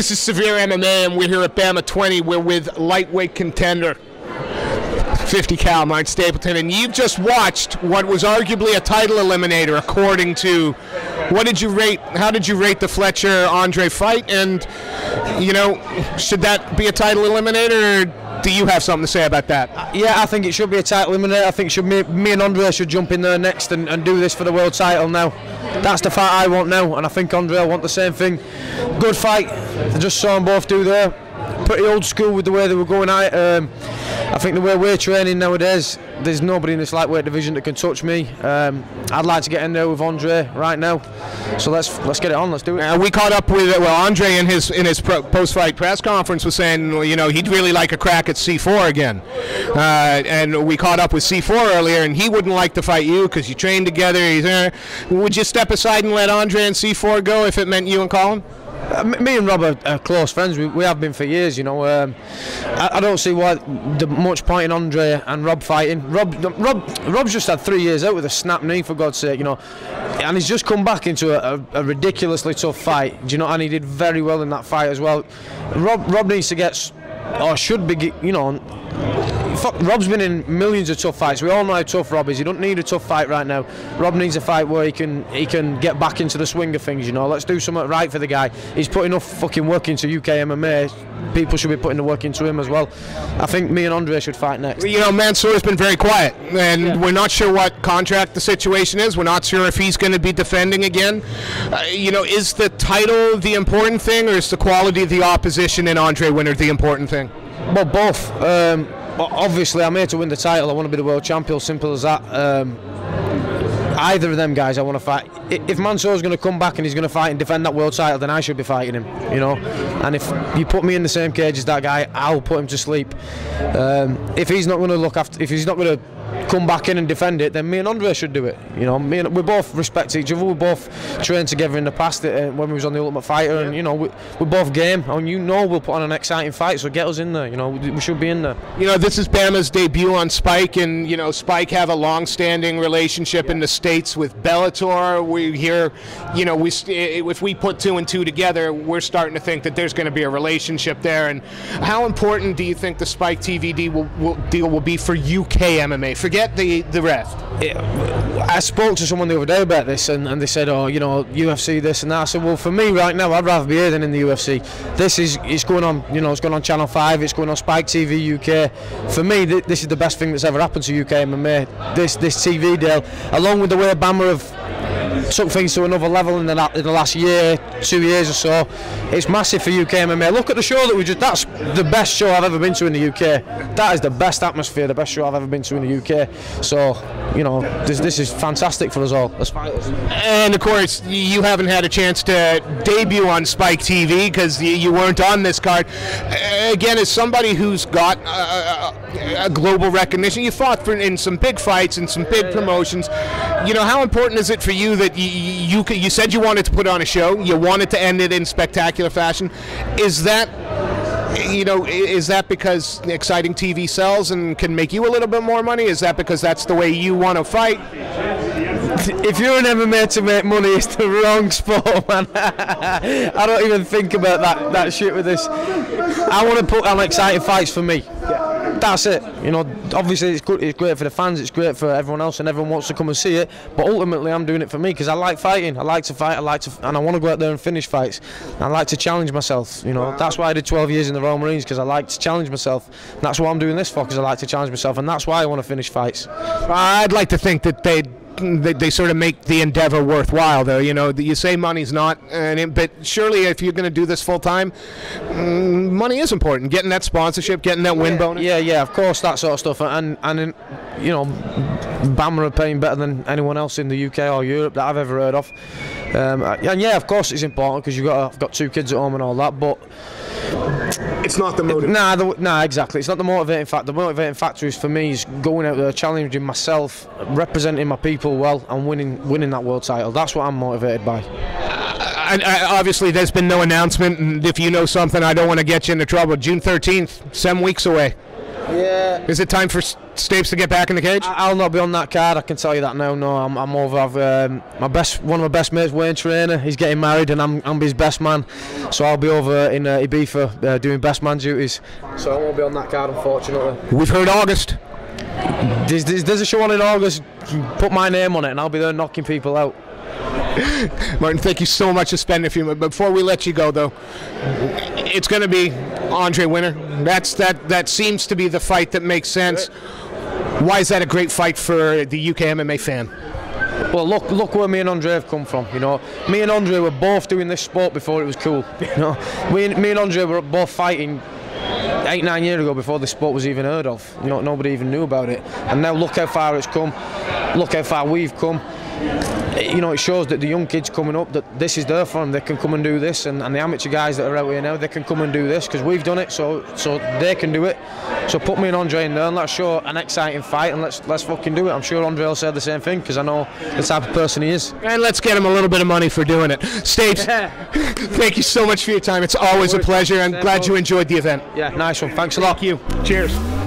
This is Severe MMA, and we're here at Bama 20. We're with lightweight contender, 50 cal, Mark Stapleton, and you've just watched what was arguably a title eliminator, according to, what did you rate? How did you rate the Fletcher-Andre fight? And, you know, should that be a title eliminator, or do you have something to say about that? Yeah, I think it should be a title eliminator. I think me and Andre should jump in there next and do this for the world title now. That's the fight I want now, and I think Andre will want the same thing. Good fight. I just saw them both do there. Pretty old school with the way they were going at it. I think the way we're training nowadays, there's nobody in this lightweight division that can touch me. I'd like to get in there with Andre right now. So let's get it on. Let's do it. We caught up with Andre in his post-fight press conference was saying, well, you know, he'd really like a crack at C4 again. And we caught up with C4 earlier, and he wouldn't like to fight you because you train together. Would you step aside and let Andre and C4 go if it meant you and Colin? Me and Rob are close friends. We have been for years, you know. I don't see why much point in Andre and Rob fighting. Rob's just had 3 years out with a snap knee, for God's sake, you know, and he's just come back into a ridiculously tough fight. Do you know? And he did very well in that fight as well. Rob needs to get, or should be, you know. Rob's been in millions of tough fights. We all know how tough Rob is. He don't need a tough fight right now. Rob needs a fight where he can get back into the swing of things, you know. Let's do something right for the guy. He's put enough fucking work into UK MMA. People should be putting the work into him as well. I think me and Andre should fight next. You know, Mansour's been very quiet, and we're not sure what contract the situation is. We're not sure if he's going to be defending again. You know, is the title the important thing, or is the quality of the opposition in Andre Winner the important thing? Well, both. Obviously, I'm here to win the title. I want to be the world champion, simple as that. Either of them guys I want to fight. If Mansour's going to come back and he's going to fight and defend that world title, then I should be fighting him, you know. And if you put me in the same cage as that guy, I'll put him to sleep. If he's not going to look after, if he's not going to come back in and defend it, then me and Andre should do it. You know, we both respect each other. We both trained together in the past when we was on the Ultimate Fighter, and you know, we're both game. And you know, we'll put on an exciting fight. So get us in there. You know, we should be in there. You know, this is Bama's debut on Spike, and you know, Spike have a long-standing relationship in the States with Bellator. We hear, you know, if we put 2 and 2 together, we're starting to think that there's going to be a relationship there. And how important do you think the Spike TV deal will be for UK MMA? Forget the rest. I spoke to someone the other day about this, and they said, oh, you know, UFC this and that. I said, well, for me right now, I'd rather be here than in the UFC. It's going on, you know, it's going on Channel 5, it's going on Spike TV UK. For me, this is the best thing that's ever happened to UK MMA. This TV deal, along with the way Bama have took things to another level in the last year, 2 years or so. It's massive for UK MMA. Look at the show that that's the best show I've ever been to in the UK. That is the best atmosphere, the best show I've ever been to in the UK. So, you know, this is fantastic for us all as fighters. And of course, you haven't had a chance to debut on Spike TV because you weren't on this card. Again, as somebody who's got a global recognition, you fought in some big fights and some big promotions. You know, how important is it for you that you said you wanted to put on a show, you wanted to end it in spectacular fashion? Is that, you know, is that because exciting TV sells and can make you a little bit more money? Is that because that's the way you want to fight? If you're an MMA to make money, it's the wrong sport, man. I don't even think about that shit with this. I want to put on exciting fights for me. That's it. You know, obviously it's good. It's great for the fans. It's great for everyone else, and everyone wants to come and see it. But ultimately, I'm doing it for me because I like fighting. I like to fight. And I want to go out there and finish fights. I like to challenge myself. You know, that's why I did 12 years in the Royal Marines, because I like to challenge myself. And that's what I'm doing this for, because I like to challenge myself, and that's why I want to finish fights. I'd like to think that they sort of make the endeavor worthwhile, though. You know, you say money's not, but surely if you're going to do this full time, money is important. Getting that sponsorship, getting that win bonus. Yeah, of course, that sort of stuff. And you know, Bama are paying better than anyone else in the UK or Europe that I've ever heard of. And yeah, of course it's important because I've got 2 kids at home and all that, but it's not the motive. Nah, exactly. It's not the motivating factor. The motivating factor is for me is going out there, challenging myself, representing my people well, and winning that world title. That's what I'm motivated by. Obviously, there's been no announcement, and if you know something, I don't want to get you into trouble. June 13th, 7 weeks away. Yeah, Is it time for Stapes to get back in the cage? I'll not be on that card, I can tell you that now. No, I'm over. I've one of my best mates, Wayne Trainer, he's getting married, and I'm his best man. So I'll be over in Ibiza doing best man duties. So I won't be on that card, unfortunately. We've heard August. There's a show on in August. Put my name on it, and I'll be there knocking people out. Martin, thank you so much for spending a few minutes. Before we let you go, though, it's going to be Andre winner. That seems to be the fight that makes sense. Why is that a great fight for the UK MMA fan? Well, look where me and Andre have come from. You know, me and Andre were both doing this sport before it was cool. You know, me and Andre were both fighting 8-9 years ago before this sport was even heard of. You know, nobody even knew about it. And now look how far it's come. Look how far we've come. You know, it shows that the young kids coming up, that this is there for them. They can come and do this, and the amateur guys that are out here now, they can come and do this because we've done it, so they can do it. So put me and Andre in there, and let's show an exciting fight, and let's fucking do it. I'm sure Andre will say the same thing because I know the type of person he is. And let's get him a little bit of money for doing it. Stapes, thank you so much for your time. It's always a pleasure. I'm glad you enjoyed the event. Yeah, nice one. Thanks a lot. Thank you. Cheers.